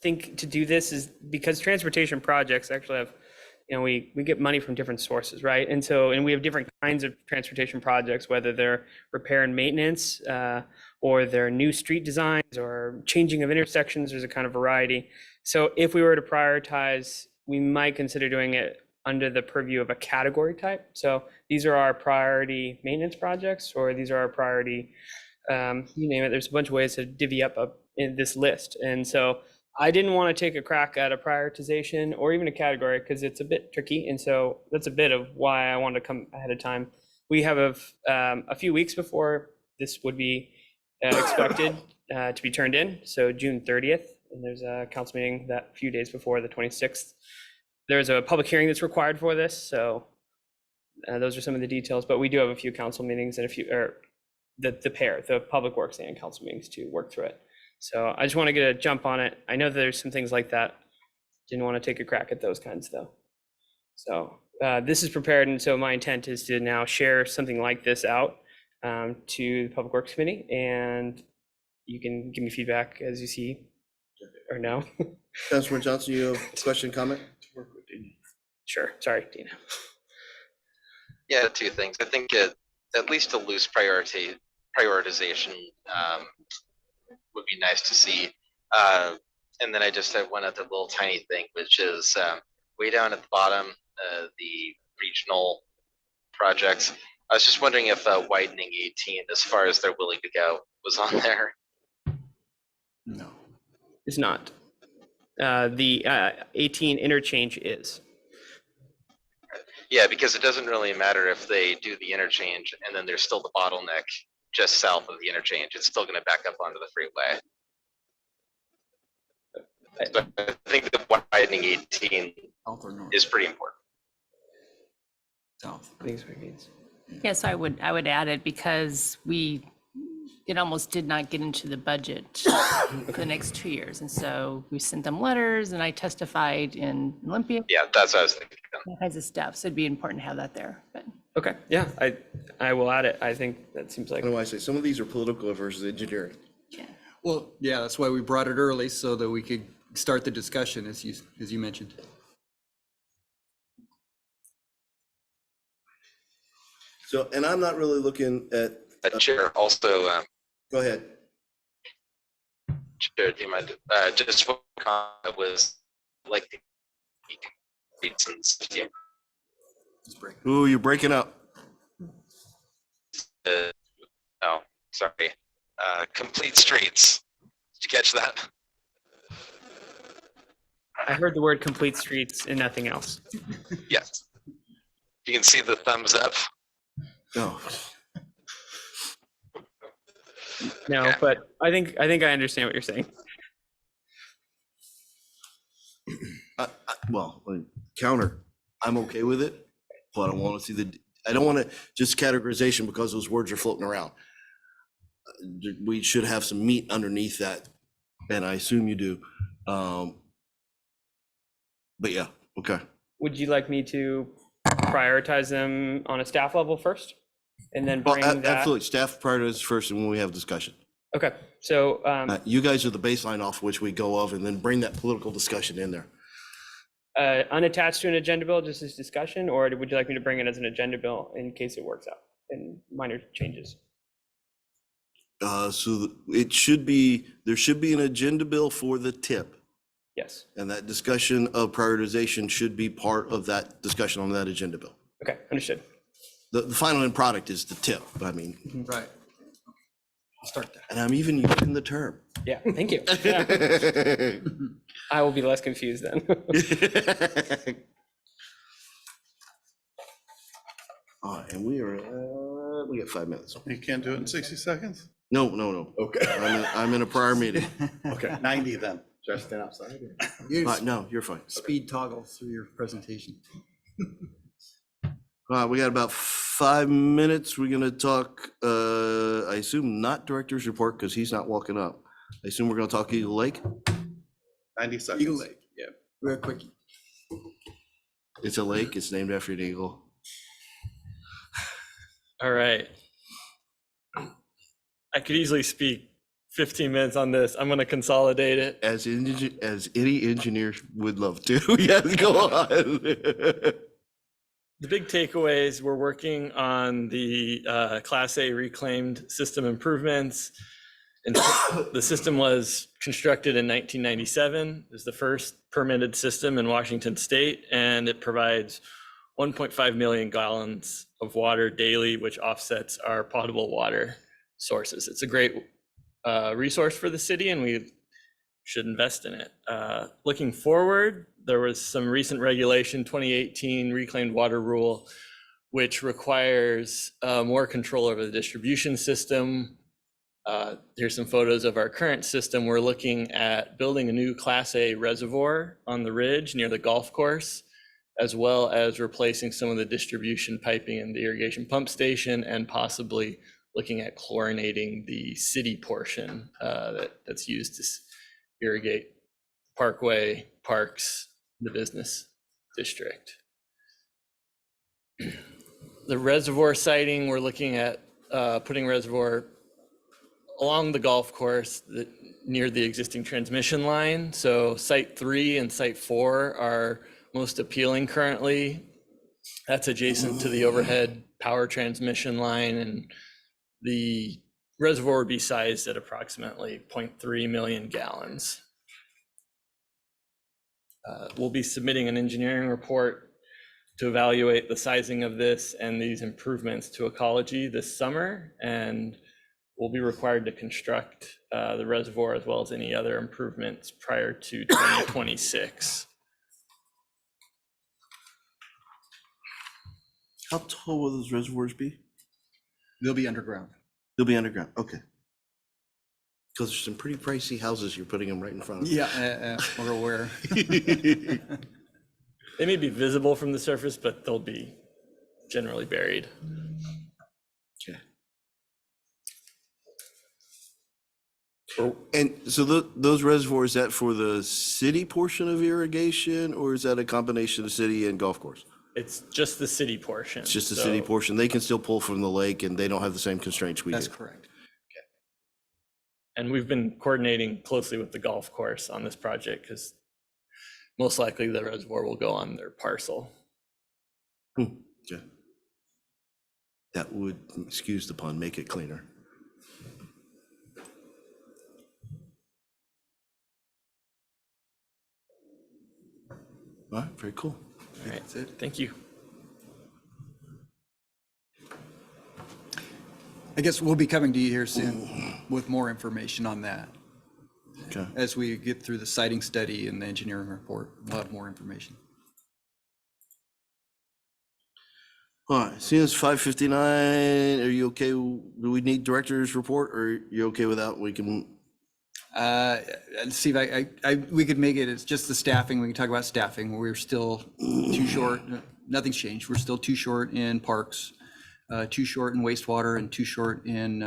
think to do this is because transportation projects actually have, we get money from different sources, right? And we have different kinds of transportation projects, whether they're repair and maintenance, or they're new street designs or changing of intersections. There's a kind of variety. So if we were to prioritize, we might consider doing it under the purview of a category type. So these are our priority maintenance projects, or these are our priority, you name it. There's a bunch of ways to divvy up in this list. And so I didn't want to take a crack at a prioritization or even a category because it's a bit tricky. And so that's a bit of why I wanted to come ahead of time. We have a few weeks before this would be expected to be turned in. So June 30th, and there's a council meeting that few days before the 26th. There's a public hearing that's required for this. So those are some of the details, but we do have a few council meetings and a few, or the public works and council meetings to work through it. So I just want to get a jump on it. I know there's some things like that. Didn't want to take a crack at those kinds though. So this is prepared. And so my intent is to now share something like this out to the Public Works Committee, and you can give me feedback as you see or no. Councilman Johnson, you have a question, comment? Sure. Sorry, Dina. Yeah, 2 things. I think at least a loose prioritization would be nice to see. And then I just had one other little tiny thing, which is way down at the bottom, the regional projects. I was just wondering if widening 18, as far as they're willing to go, was on there. No. It's not. The 18 interchange is. Yeah, because it doesn't really matter if they do the interchange and then there's still the bottleneck just south of the interchange. It's still going to back up onto the freeway. So I think that widening 18 South or north? is pretty important. South. I think it's what it means. Yes, I would add it because it almost did not get into the budget for the next 2 years. And so we sent them letters and I testified in Olympia, Yeah, that's what I was thinking. all kinds of stuff. So it'd be important to have that there, but. Okay, yeah, I will add it. I think that seems like. I don't know why I say some of these are political versus engineering. Yeah. Well, yeah, that's why we brought it early so that we could start the discussion as you mentioned. So, and I'm not really looking at, Chair, also, go ahead. Chair, do you mind? Just what comment was like the reasons. Ooh, you're breaking up. Oh, sorry. Complete streets. Did you catch that? I heard the word complete streets and nothing else. Yes. You can see the thumbs up. No. No, Okay. but I think I understand what you're saying. Well, counter, I'm okay with it, but I want to see I don't want to just categorization because those words are floating around. we should have some meat underneath that, and I assume you do. But yeah, okay. Would you like me to prioritize them on a staff level first? And then Well, bring that? absolutely. Staff prioritizes first, and when we have discussion. Okay, so You guys are the baseline off which we go of, and then bring that political discussion in there. unattached to an agenda bill, just as discussion, or would you like me to bring it as an agenda bill in case it works out and minor changes? So it should be, there should be an agenda bill for the tip. Yes. And that discussion of prioritization should be part of that discussion on that agenda bill. Okay, understood. The final end product is the tip, I mean, Right. I'll start there. and I'm even using the term. Yeah, thank you. I will be less confused then. All right, and we are, we got 5 minutes. You can't do it in 60 seconds? No. Okay. I'm in a prior meeting. Okay, 90 then. Should I stand outside? You No, you're fine. speed toggle through your presentation. We got about 5 minutes. We're gonna talk, I assume not director's report, because he's not walking up. I assume we're gonna talk Eagle Lake. 90 seconds. Eagle Lake, yeah, real quick. It's a lake. It's named after an eagle. All right. I could easily speak 15 minutes on this. I'm going to consolidate it. As any engineer would love to. Yes, go on. The big takeaways, we're working on the Class A reclaimed system improvements. And the system was constructed in 1997. It was the first permitted system in Washington State, and it provides 1.5 million gallons of water daily, which offsets our potable water sources. It's a great resource for the city, and we should invest in it. Looking forward, there was some recent regulation, 2018 reclaimed water rule, which requires more control over the distribution system. Here's some photos of our current system. We're looking at building a new Class A reservoir on the ridge near the golf course, as well as replacing some of the distribution piping in the irrigation pump station, and possibly looking at chlorinating the city portion that's used to irrigate Parkway, Parks, the business district. The reservoir siting, we're looking at putting reservoir along the golf course near the existing transmission line. So site 3 and site 4 are most appealing currently. That's adjacent to the overhead power transmission line, and the reservoir would be sized at approximately 0.3 million gallons. We'll be submitting an engineering report to evaluate the sizing of this and these improvements to ecology this summer, and we'll be required to construct the reservoir as well as any other improvements prior to 2026. How tall will those reservoirs be? They'll be underground. They'll be underground, okay. Because there's some pretty pricey houses you're putting them right in front of. Yeah, we're aware. They may be visible from the surface, but they'll be generally buried. Okay. And so those reservoirs, is that for the city portion of irrigation, or is that a combination of city and golf course? It's just the city portion. It's just the city portion. They can still pull from the lake, and they don't have the same constraints we do. That's correct. And we've been coordinating closely with the golf course on this project because most likely the reservoir will go on their parcel. Okay. That would, excuse the pun, make it cleaner. All right, very cool. All right, That's it. thank you. I guess we'll be coming to you here soon with more information on that. Okay. As we get through the siting study and the engineering report, we'll have more information. All right, seeing it's 5:59, are you okay? Do we need director's report, or are you okay with that? We can, Steve, we could make it, it's just the staffing. We can talk about staffing. We're still too short. Nothing's changed. We're still too short in parks, too short in wastewater, and too short in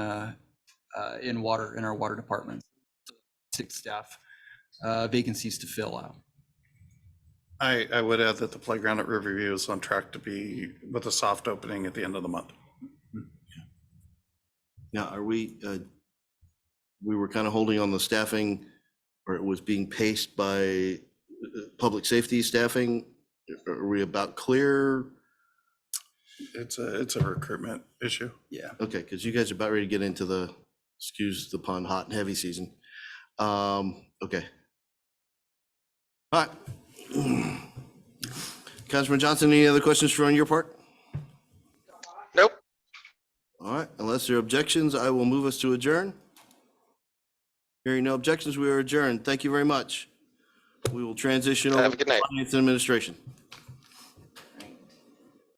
in our water department. 6 staff vacancies to fill out. I would add that the playground at Riverview is on track to be with a soft opening at the end of the month. Now, are we were kind of holding on the staffing, or it was being paced by public safety staffing. Are we about clear? It's a recruitment issue. Yeah. Okay, because you guys are about ready to get into the, excuse the pun, hot and heavy season. Okay. All right. Councilman Johnson, any other questions on your part? Nope. All right, unless there are objections, I will move us to adjourn. Hearing no objections, we are adjourned. Thank you very much. We will transition over Have a to good night. finance and administration.